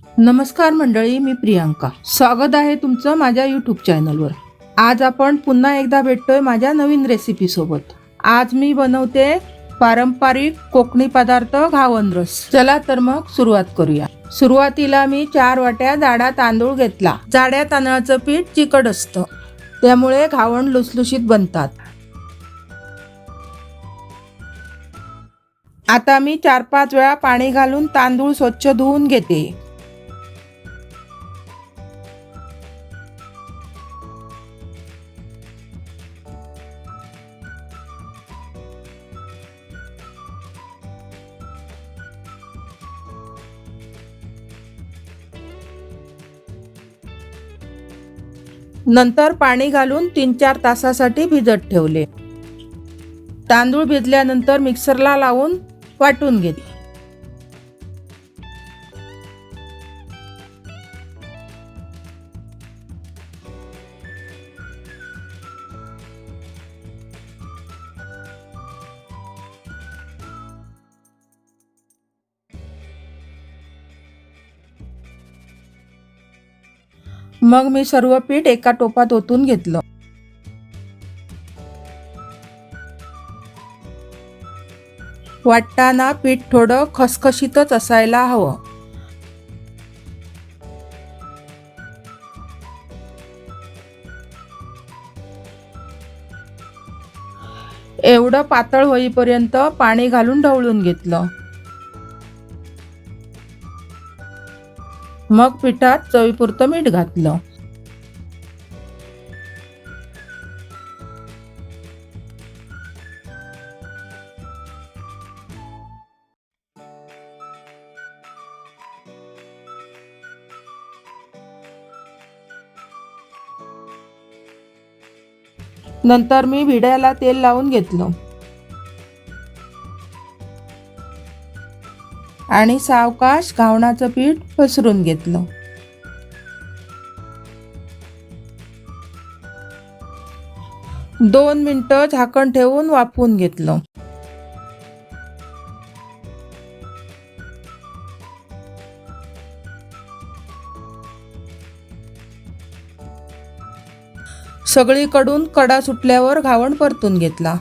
नमस्कार मंडळी, मी प्रियांका. स्वागत आहे तुमचं माझ्या यूट्यूब चॅनलवर. आज आपण पुन्हा एकदा भेटतोय माझ्या नवीन रेसिपी सोबत. आज मी बनवते पारंपरिक कोकणी पदार्थ घावन रस. चला तर मग सुरुवात करूया. सुरुवातीला मी 4 वाट्या जाडा तांदूळ घेतला. जाड्या तांदळाचं पीठ चिकट असतं, त्यामुळे घावन लुसलुशीत बनतात. आता मी 4-5 वेळा पाणी घालून तांदूळ स्वच्छ धुवून घेते. नंतर पाणी घालून 3-4 तासासाठी भिजत ठेवले. तांदूळ भिजल्यानंतर मिक्सरला लावून वाटून घेतले. मग मी सर्व पीठ एका टोपात ओतून घेतलं. वाटताना पीठ थोडं खसखशीतच असायला हवं. एवढं पातळ होईपर्यंत पाणी घालून ढवळून घेतलं. मग पिठात चवीपुरतं मीठ घातलं. नंतर मी विड्याला तेल लावून घेतलं आणि सावकाश घावणाचं पीठ पसरून घेतलं. दोन मिनिटं झाकण ठेवून वाफवून घेतलं. सगळीकडून कडा सुटल्यावर घावण परतून घेतला.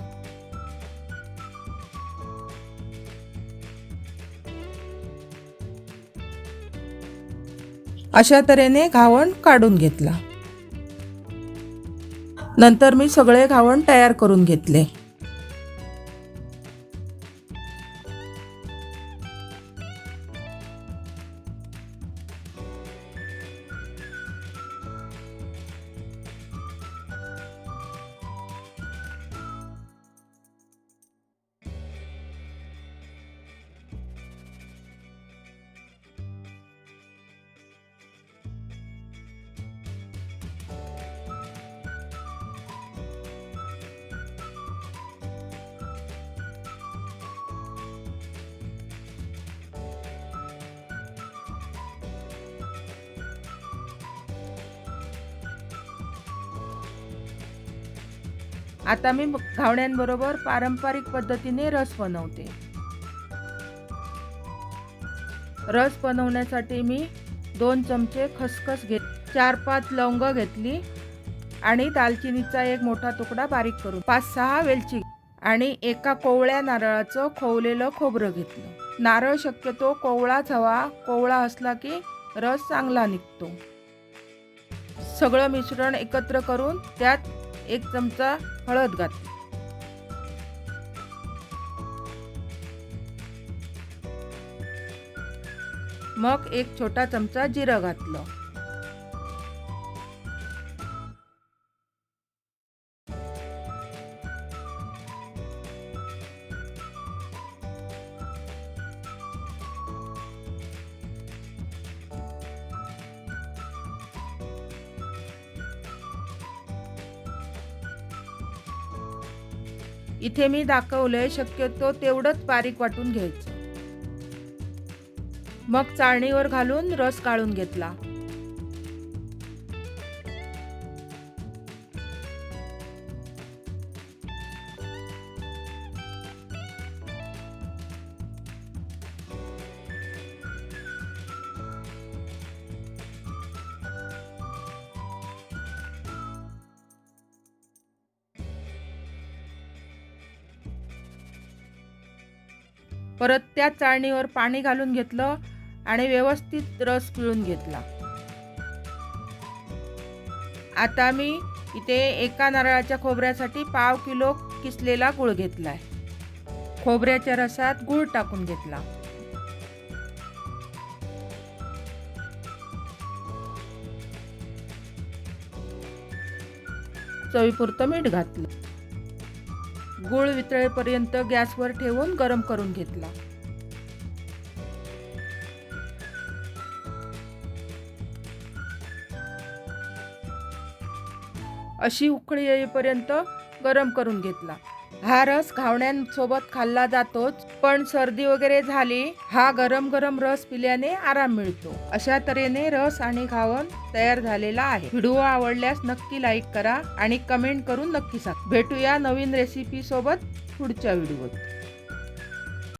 अशा तऱ्हेने घावण काढून घेतला. नंतर मी सगळे घावण तयार करून घेतले. आता मी घावण्यांबरोबर पारंपरिक पद्धतीने रस बनवते. रस बनवण्यासाठी मी 2 चमचे खसखस 4-5 लवंग घेतली आणि दालचिनीचा एक मोठा तुकडा बारीक करून 5-6 वेलची आणि एका कोवळ्या नारळाचं खोवलेलं खोबरं घेतलं. नारळ शक्यतो कोवळाच हवा, कोवळा असला की रस चांगला निघतो. सगळं मिश्रण एकत्र करून त्यात 1 चमचा हळद घातली. मग 1 छोटा चमचा जिरं घातलं. इथे मी दाखवलंय शक्यतो तेवढंच बारीक वाटून घ्यायचं. मग चाळणीवर घालून रस काढून घेतला. परत त्या चाळणीवर पाणी घालून घेतलं आणि व्यवस्थित रस पिळून घेतला. आता मी इथे एका नारळाच्या खोबऱ्यासाठी 1/2 किलो किसलेला गूळ घेतलाय. खोबऱ्याच्या रसात गूळ टाकून घेतला. चवीपुरतं मीठ घातलं. गूळ वितळेपर्यंत गॅसवर ठेवून गरम करून घेतला. अशी उकळी येईपर्यंत गरम करून घेतला. हा रस घावण्यांसोबत खाल्ला जातोच, पण सर्दी वगैरे झाली हा गरम गरम रस पिल्याने आराम मिळतो. अशा तऱ्हेने रस आणि घावन तयार झालेला आहे. व्हिडिओ आवडल्यास नक्की लाईक करा आणि कमेंट करून नक्की सांगा. भेटूया नवीन रेसिपी सोबत पुढच्या व्हिडिओत.